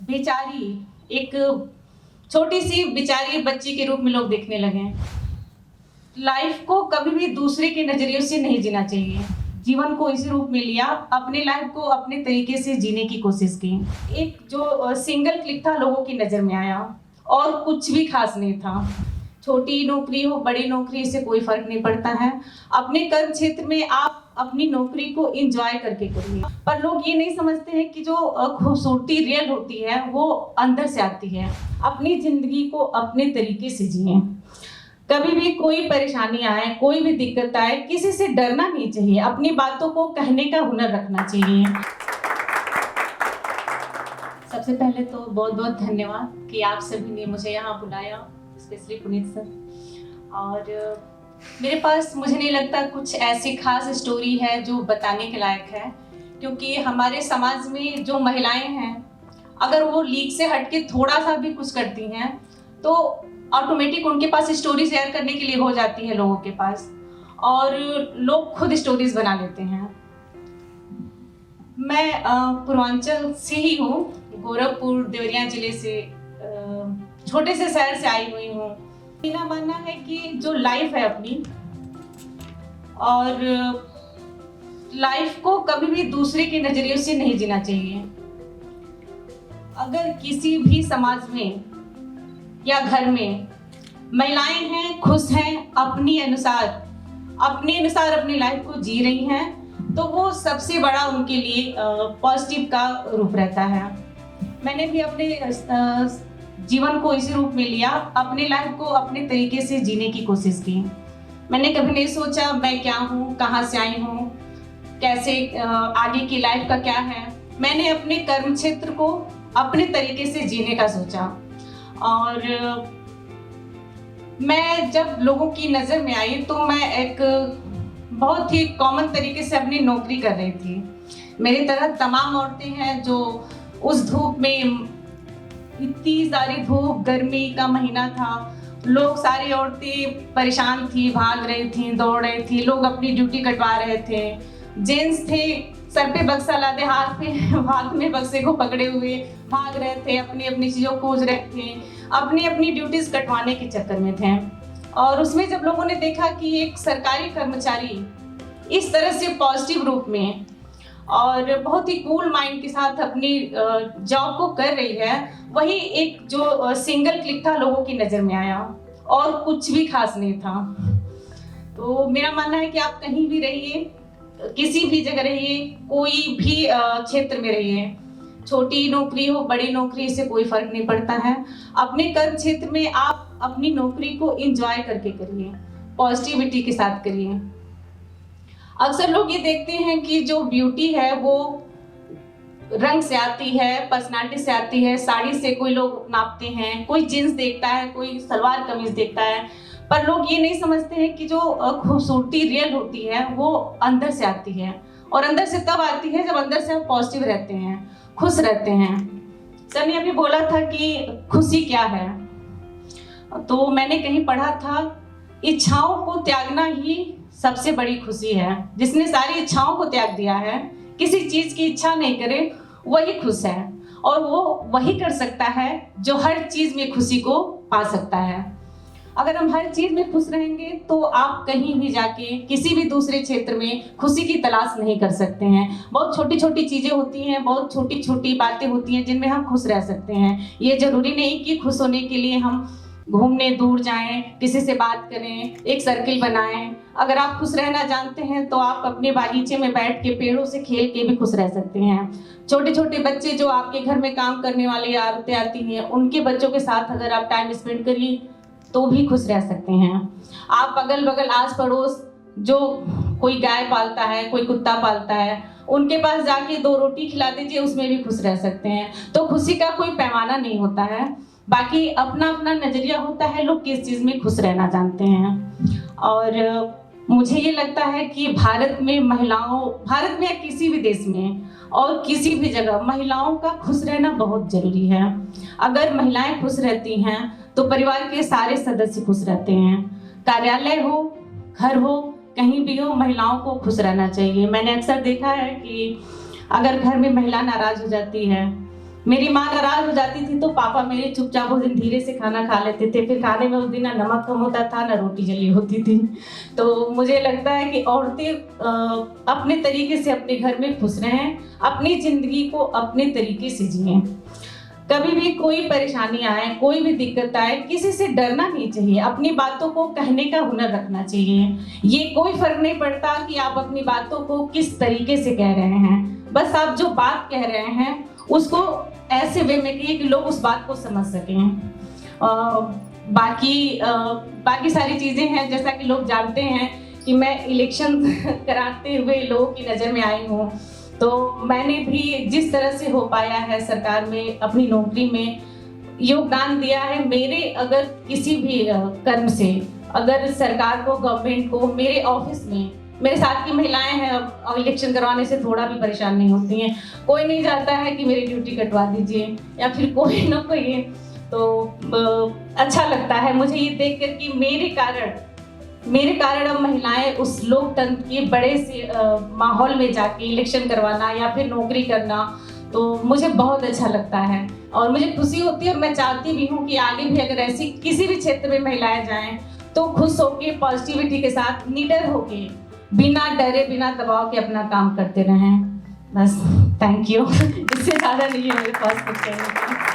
बेचारी एक छोटी सी बेचारी बच्ची के रूप में लोग देखने लगे हैं। लाइफ को कभी भी दूसरे के नजरिए से नहीं जीना चाहिए। जीवन को इसी रूप में लिया, अपने लाइफ को अपने तरीके से जीने की कोशिश की। एक जो सिंगल क्लिक था लोगों की नजर में आया और कुछ भी खास नहीं था। छोटी नौकरी हो बड़ी नौकरी से कोई फर्क नहीं पड़ता है। अपने कर्म क्षेत्र में आप अपनी नौकरी को एंजॉय करके करिए। पर लोग ये नहीं समझते हैं कि जो खूबसूरती रियल होती है वो अंदर से आती है। अपनी जिंदगी को अपने तरीके से जिए। कभी भी कोई परेशानी आए, कोई भी दिक्कत आए, किसी से डरना नहीं चाहिए। अपनी बातों को कहने का हुनर रखना चाहिए। सबसे पहले तो बहुत बहुत धन्यवाद कि आप सभी ने मुझे यहाँ बुलाया, स्पेशली पुनीत सर। और मेरे पास मुझे नहीं लगता कुछ ऐसी खास स्टोरी है जो बताने के लायक है, क्योंकि हमारे समाज में जो महिलाएं हैं अगर वो लीग से हटके थोड़ा सा भी कुछ करती हैं तो ऑटोमेटिक उनके पास स्टोरी शेयर करने के लिए हो जाती है लोगों के पास, और लोग खुद स्टोरीज बना लेते हैं। मैं पूर्वांचल से ही हूँ, गोरखपुर देवरिया जिले से, छोटे से शहर से आई हुई हूँ। मेरा मानना है कि जो लाइफ है अपनी, और लाइफ को कभी भी दूसरे के नजरिए से नहीं जीना चाहिए। अगर किसी भी समाज में या घर में महिलाएं हैं, खुश हैं, अपने अनुसार अपनी लाइफ को जी रही हैं, तो वो सबसे बड़ा उनके लिए पॉजिटिव का रूप रहता है। मैंने भी अपने जीवन को इसी रूप में लिया, अपने लाइफ को अपने तरीके से जीने की कोशिश की। मैंने कभी नहीं सोचा मैं क्या हूँ, कहाँ से आई हूँ, कैसे आगे की लाइफ का क्या है। मैंने अपने कर्म क्षेत्र को अपने तरीके से जीने का सोचा। और मैं जब लोगों की नज़र में आई तो मैं एक बहुत ही कॉमन तरीके से अपनी नौकरी कर रही थी। मेरी तरह तमाम औरतें हैं जो उस धूप में, इतनी सारी धूप, गर्मी का महीना था, लोग, सारी औरतें परेशान थी, भाग रही थी, दौड़ रही थी, लोग अपनी ड्यूटी कटवा रहे थे। जेंट्स थे सर पे बक्सा लादे, हाथ में बक्से को पकड़े हुए भाग रहे थे, अपनी अपनी चीज़ों खोज रहे थे, अपनी अपनी ड्यूटीज कटवाने के चक्कर में थे। और उसमें जब लोगों ने देखा कि एक सरकारी कर्मचारी इस तरह से पॉजिटिव रूप में और बहुत ही कूल माइंड के साथ अपनी जॉब को कर रही है, वही एक जो सिंगल क्लिक था लोगों की नज़र में आया और कुछ भी खास नहीं था। तो मेरा मानना है कि आप कहीं भी रहिए, किसी भी जगह रहिए, कोई भी क्षेत्र में रहिए, छोटी नौकरी हो बड़ी नौकरी से कोई फर्क नहीं पड़ता है। अपने कर्म क्षेत्र में आप अपनी नौकरी को एंजॉय करके करिए, पॉजिटिविटी के साथ करिए। अक्सर लोग ये देखते हैं कि जो ब्यूटी है वो रंग से आती है, पर्सनालिटी से आती है, साड़ी से कोई लोग नापते हैं, कोई जीन्स देखता है, कोई सलवार कमीज देखता है। पर लोग ये नहीं समझते हैं कि जो खूबसूरती रियल होती है वो अंदर से आती है, और अंदर से तब आती है जब अंदर से आप पॉजिटिव रहते हैं, खुश रहते हैं। सर ने अभी बोला था कि खुशी क्या है, तो मैंने कहीं पढ़ा था, इच्छाओं को त्यागना ही सबसे बड़ी खुशी है। जिसने सारी इच्छाओं को त्याग दिया है, किसी चीज की इच्छा नहीं करे, वही खुश है। और वो वही कर सकता है जो हर चीज में खुशी को पा सकता है। अगर हम हर चीज में खुश रहेंगे तो आप कहीं भी जाके किसी भी दूसरे क्षेत्र में खुशी की तलाश नहीं कर सकते हैं। बहुत छोटी छोटी चीजें होती हैं, बहुत छोटी छोटी बातें होती हैं जिनमें हम खुश रह सकते हैं। ये जरूरी नहीं कि खुश होने के लिए हम घूमने दूर जाएं, किसी से बात करें, एक सर्किल बनाएं। अगर आप खुश रहना जानते हैं तो आप अपने बागीचे में बैठ के पेड़ों से खेल के भी खुश रह सकते हैं। छोटे छोटे बच्चे जो आपके घर में काम करने वाली औरतें आती हैं, उनके बच्चों के साथ अगर आप टाइम स्पेंड करिए तो भी खुश रह सकते हैं। आप अगल बगल आस पड़ोस जो कोई गाय पालता है, कोई कुत्ता पालता है, उनके पास जाके 2 रोटी खिला दीजिए, उसमें भी खुश रह सकते हैं। तो खुशी का कोई पैमाना नहीं होता है, बाकी अपना अपना नजरिया होता है, लोग किस चीज में खुश रहना जानते हैं। और मुझे ये लगता है कि भारत में या किसी भी देश में और किसी भी जगह महिलाओं का खुश रहना बहुत जरूरी है। अगर महिलाएं खुश रहती हैं तो परिवार के सारे सदस्य खुश रहते हैं। कार्यालय हो, घर हो, कहीं भी हो, महिलाओं को खुश रहना चाहिए। मैंने अक्सर देखा है कि अगर घर में महिला नाराज हो जाती है मेरी माँ नाराज हो जाती थी तो पापा मेरे चुपचाप उस दिन धीरे से खाना खा लेते थे। फिर खाने में उस दिन ना नमक कम होता था, ना रोटी जली होती थी। तो मुझे लगता है कि औरतें अपने तरीके से अपने घर में खुश रहें, अपनी ज़िंदगी को अपने तरीके से जिएं। कभी भी कोई परेशानी आए, कोई भी दिक्कत आए, किसी से डरना नहीं चाहिए। अपनी बातों को कहने का हुनर रखना चाहिए। ये कोई फर्क नहीं पड़ता कि आप अपनी बातों को किस तरीके से कह रहे हैं, बस आप जो बात कह रहे हैं उसको ऐसे वे में कहिए कि लोग उस बात को समझ सकें। बाकी सारी चीज़ें हैं, जैसा कि लोग जानते हैं कि मैं इलेक्शन कराते हुए लोगों की नज़र में आई हूँ। तो मैंने भी जिस तरह से हो पाया है सरकार में, अपनी नौकरी में योगदान दिया है। मेरे अगर किसी भी कर्म से, अगर सरकार को, गवर्नमेंट को, मेरे ऑफिस में मेरे साथ की महिलाएं हैं, अब इलेक्शन करवाने से थोड़ा भी परेशान नहीं होती हैं। कोई नहीं चाहता है कि मेरी ड्यूटी कटवा दीजिए या फिर कोई ना कोई। तो अच्छा लगता है मुझे ये देख कर कि मेरे कारण अब महिलाएं उस लोकतंत्र के बड़े से माहौल में जाके इलेक्शन करवाना या फिर नौकरी करना, तो मुझे बहुत अच्छा लगता है और मुझे खुशी होती है। और मैं चाहती भी हूँ कि आगे भी अगर ऐसी किसी भी क्षेत्र में महिलाएं जाएं तो खुश होके, पॉजिटिविटी के साथ, निडर होके, बिना डरे, बिना दबाव के अपना काम करते रहें। बस, थैंक यू। इससे ज़्यादा नहीं है मेरे पास कुछ कहने का।